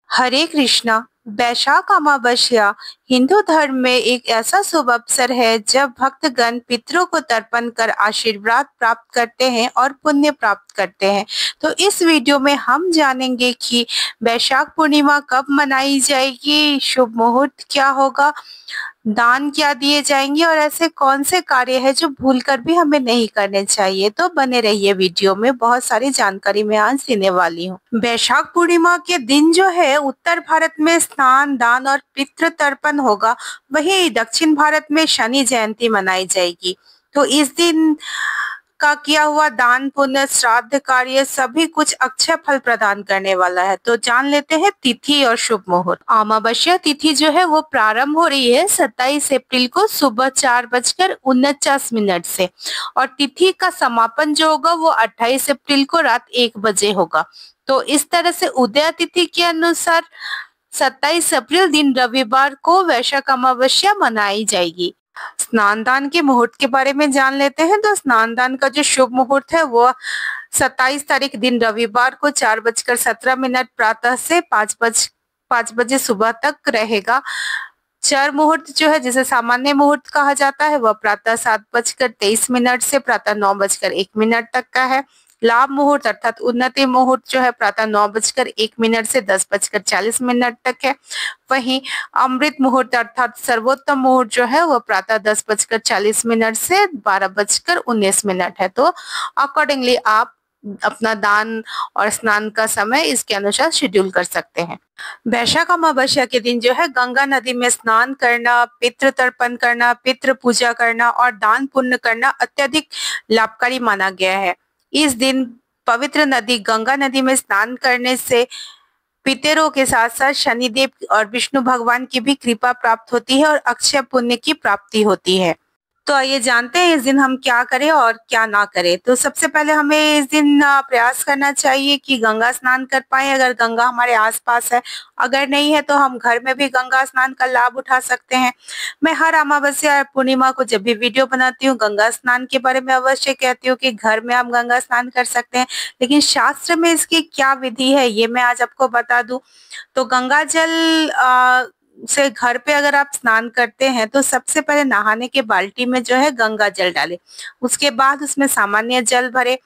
हरे कृष्णा। वैशाख अमावस्या हिंदू धर्म में एक ऐसा शुभ अवसर है जब भक्तगण पितरों को तर्पण कर आशीर्वाद प्राप्त करते हैं और पुण्य प्राप्त करते हैं। तो इस वीडियो में हम जानेंगे कि वैशाख पूर्णिमा कब मनाई जाएगी, शुभ मुहूर्त क्या होगा, दान क्या दिए जाएंगे और ऐसे कौन से कार्य है जो भूलकर भी हमें नहीं करने चाहिए। तो बने रहिए वीडियो में, बहुत सारी जानकारी मैं आज देने वाली हूँ। वैशाख पूर्णिमा के दिन जो है उत्तर भारत में स्नान दान और पितृ तर्पण होगा, वहीं दक्षिण भारत में शनि जयंती मनाई जाएगी। तो इस दिन का किया हुआ दान पुण्य श्राद्ध कार्य सभी कुछ अक्षय फल प्रदान करने वाला है। तो जान लेते हैं तिथि और शुभ मुहूर्त। अमावस्या तिथि जो है वो प्रारंभ हो रही है 27 अप्रैल को सुबह 4:49 से, और तिथि का समापन जो होगा वो 28 अप्रैल को रात 1 बजे होगा। तो इस तरह से उदय तिथि के अनुसार 27 अप्रैल दिन रविवार को वैशाख अमावस्या मनाई जाएगी। स्नान दान के मुहूर्त के बारे में जान लेते हैं। तो स्नान दान का जो शुभ मुहूर्त है वो 27 तारीख दिन रविवार को 4:17 प्रातः से 5 बजे सुबह तक रहेगा। चर मुहूर्त जो है जिसे सामान्य मुहूर्त कहा जाता है वह प्रातः 7:23 से प्रातः 9:01 तक का है। लाभ मुहूर्त अर्थात उन्नति मुहूर्त जो है प्रातः 9:01 से 10:40 तक है। वहीं अमृत मुहूर्त अर्थात सर्वोत्तम मुहूर्त जो है वह प्रातः 10:40 से 12:19 है। तो अकॉर्डिंगली आप अपना दान और स्नान का समय इसके अनुसार शेड्यूल कर सकते हैं। वैशाख अमावस्या के दिन जो है गंगा नदी में स्नान करना, पितृ तर्पण करना, पितृ पूजा करना और दान पुण्य करना अत्यधिक लाभकारी माना गया है। इस दिन पवित्र नदी गंगा नदी में स्नान करने से पितरों के साथ साथ शनिदेव और विष्णु भगवान की भी कृपा प्राप्त होती है और अक्षय पुण्य की प्राप्ति होती है। तो आइए जानते हैं इस दिन हम क्या करें और क्या ना करें। तो सबसे पहले हमें इस दिन प्रयास करना चाहिए कि गंगा स्नान कर पाए, अगर गंगा हमारे आसपास है। अगर नहीं है तो हम घर में भी गंगा स्नान का लाभ उठा सकते हैं। मैं हर अमावस्या और पूर्णिमा को जब भी वीडियो बनाती हूँ गंगा स्नान के बारे में अवश्य कहती हूँ कि घर में हम गंगा स्नान कर सकते हैं, लेकिन शास्त्र में इसकी क्या विधि है ये मैं आज आपको बता दूं। तो गंगा जल से घर पे अगर आप स्नान करते हैं तो सबसे पहले नहाने के बाल्टी में जो है गंगा जल डालें, उसके बाद उसमें सामान्य जल भरे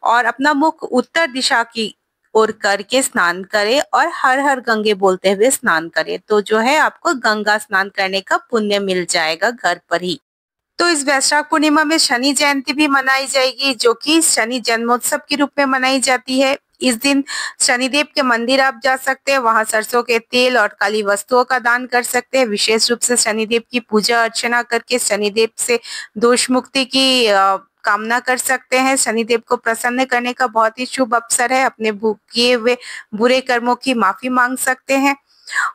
और अपना मुख उत्तर दिशा की ओर करके स्नान करें और हर हर गंगे बोलते हुए स्नान करें। तो जो है आपको गंगा स्नान करने का पुण्य मिल जाएगा घर पर ही। तो इस वैशाख पूर्णिमा में शनि जयंती भी मनाई जाएगी, जो कि शनि जन्मोत्सव के रूप में मनाई जाती है। इस दिन शनिदेव के मंदिर आप जा सकते हैं, वहां सरसों के तेल और काली वस्तुओं का दान कर सकते हैं। विशेष रूप से शनिदेव की पूजा अर्चना करके शनिदेव से दोष मुक्ति की कामना कर सकते हैं। शनिदेव को प्रसन्न करने का बहुत ही शुभ अवसर है। अपने किए हुए बुरे कर्मों की माफी मांग सकते हैं।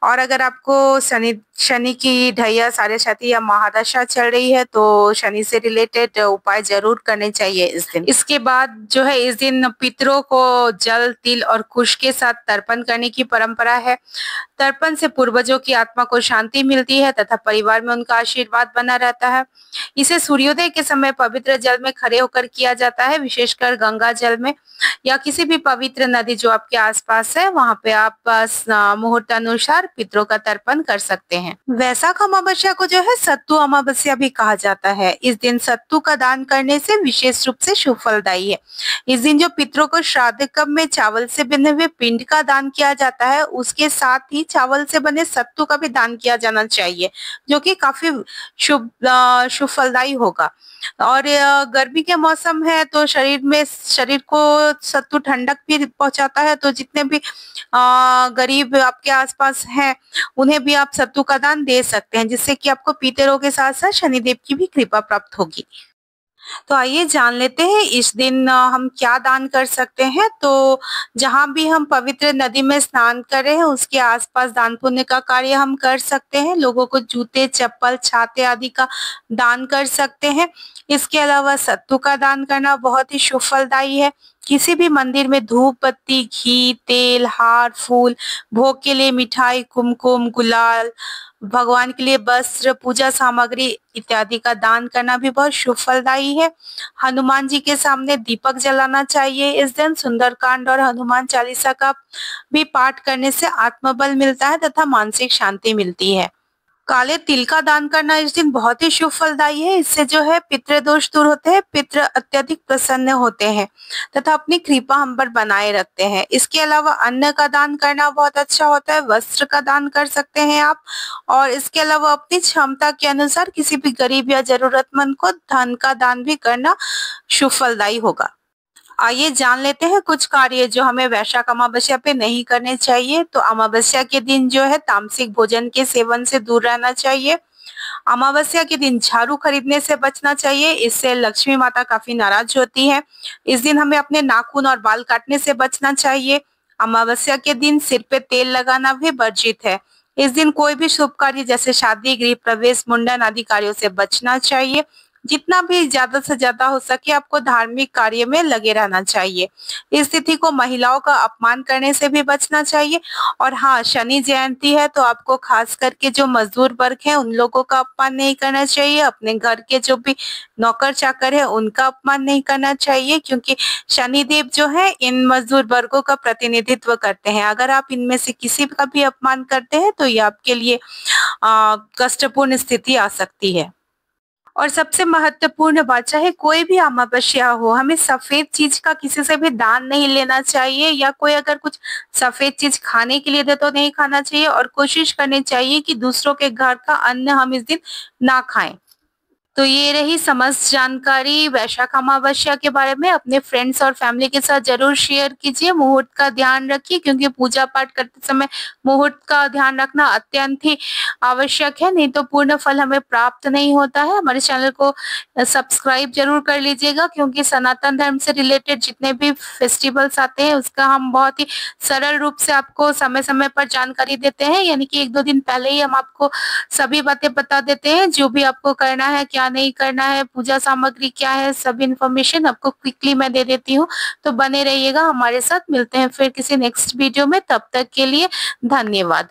और अगर आपको शनि की ढैया साढ़े साथी या महादशा चल रही है तो शनि से रिलेटेड उपाय जरूर करने चाहिए इस दिन। इसके बाद जो है इस दिन पितरों को जल तिल और कुश के साथ तर्पण करने की परंपरा है। तर्पण से पूर्वजों की आत्मा को शांति मिलती है तथा परिवार में उनका आशीर्वाद बना रहता है। इसे सूर्योदय के समय पवित्र जल में खड़े होकर किया जाता है, विशेषकर गंगा जल में या किसी भी पवित्र नदी जो आपके आसपास है वहां पे आप मुहूर्त अनुसार पितरों का तर्पण कर सकते हैं। वैशाख अमावस्या को जो है सत्तू अमावस्या भी कहा जाता है। इस दिन सत्तू का दान करने से विशेष रूप से शुभ फलदायी है। इस दिन जो पितरों को श्राद्ध कप में चावल से बने हुए पिंड का दान किया जाता है, उसके साथ ही चावल से बने सत्तू का भी दान किया जाना चाहिए, जो कि काफी शुभ फलदायी होगा। और गर्मी के मौसम है तो शरीर को सत्तू ठंडक भी पहुंचाता है। तो जितने भी गरीब आपके आसपास हैं उन्हें भी आप सत्तू का दान दे सकते हैं, जिससे कि आपको पितरों के साथ साथ शनिदेव की भी कृपा प्राप्त होगी। तो आइए जान लेते हैं इस दिन हम क्या दान कर सकते हैं। तो जहां भी हम पवित्र नदी में स्नान कर रहे हैं उसके आसपास दान पुण्य का कार्य हम कर सकते हैं। लोगों को जूते चप्पल छाते आदि का दान कर सकते हैं। इसके अलावा सत्तू का दान करना बहुत ही शुभ फलदायी है। किसी भी मंदिर में धूप बत्ती घी तेल हार फूल भोग के लिए मिठाई कुमकुम गुलाल भगवान के लिए वस्त्र, पूजा सामग्री इत्यादि का दान करना भी बहुत शुभ फलदायी है। हनुमान जी के सामने दीपक जलाना चाहिए। इस दिन सुंदरकांड और हनुमान चालीसा का भी पाठ करने से आत्मबल मिलता है तथा मानसिक शांति मिलती है। काले तिल का दान करना इस दिन बहुत ही शुभ फलदायी है। इससे जो है पितृ दोष दूर होते हैं, पितृ अत्यधिक प्रसन्न होते हैं तथा अपनी कृपा हम पर बनाए रखते हैं। इसके अलावा अन्न का दान करना बहुत अच्छा होता है। वस्त्र का दान कर सकते हैं आप, और इसके अलावा अपनी क्षमता के अनुसार किसी भी गरीब या जरूरतमंद को धन का दान भी करना शुभ फलदायी होगा। आइए जान लेते हैं कुछ कार्य जो हमें वैशाख अमावस्या पे नहीं करने चाहिए। तो अमावस्या के दिन जो है तामसिक भोजन के सेवन से दूर रहना चाहिए। अमावस्या के दिन झाड़ू खरीदने से बचना चाहिए, इससे लक्ष्मी माता काफी नाराज होती है। इस दिन हमें अपने नाखून और बाल काटने से बचना चाहिए। अमावस्या के दिन सिर पे तेल लगाना भी वर्जित है। इस दिन कोई भी शुभ कार्य जैसे शादी, गृह प्रवेश, मुंडन आदि कार्यों से बचना चाहिए। जितना भी ज्यादा से ज्यादा हो सके आपको धार्मिक कार्य में लगे रहना चाहिए। इस तिथि को महिलाओं का अपमान करने से भी बचना चाहिए। और हाँ, शनि जयंती है तो आपको खास करके जो मजदूर वर्ग है उन लोगों का अपमान नहीं करना चाहिए। अपने घर के जो भी नौकर चाकर है उनका अपमान नहीं करना चाहिए, क्योंकि शनिदेव जो है इन मजदूर वर्गों का प्रतिनिधित्व करते हैं। अगर आप इनमें से किसी का भी अपमान करते हैं तो ये आपके लिए कष्टपूर्ण स्थिति आ सकती है। और सबसे महत्वपूर्ण बात, चाहे कोई भी अमावस्या हो, हमें सफेद चीज का किसी से भी दान नहीं लेना चाहिए, या कोई अगर कुछ सफेद चीज खाने के लिए दे तो नहीं खाना चाहिए। और कोशिश करनी चाहिए कि दूसरों के घर का अन्न हम इस दिन ना खाएं। तो ये रही समस्त जानकारी वैशाख अमावस्या के बारे में। अपने फ्रेंड्स और फैमिली के साथ जरूर शेयर कीजिए। मुहूर्त का ध्यान रखिए, क्योंकि पूजा पाठ करते समय मुहूर्त का ध्यान रखना अत्यंत ही आवश्यक है, नहीं तो पूर्ण फल हमें प्राप्त नहीं होता है। हमारे चैनल को सब्सक्राइब जरूर कर लीजिएगा, क्योंकि सनातन धर्म से रिलेटेड जितने भी फेस्टिवल्स आते हैं उसका हम बहुत ही सरल रूप से आपको समय समय पर जानकारी देते हैं। यानी कि 1-2 दिन पहले ही हम आपको सभी बातें बता देते हैं, जो भी आपको करना है, क्या नहीं करना है, पूजा सामग्री क्या है, सब इन्फॉर्मेशन आपको क्विकली मैं दे देती हूँ। तो बने रहिएगा हमारे साथ। मिलते हैं फिर किसी नेक्स्ट वीडियो में, तब तक के लिए धन्यवाद।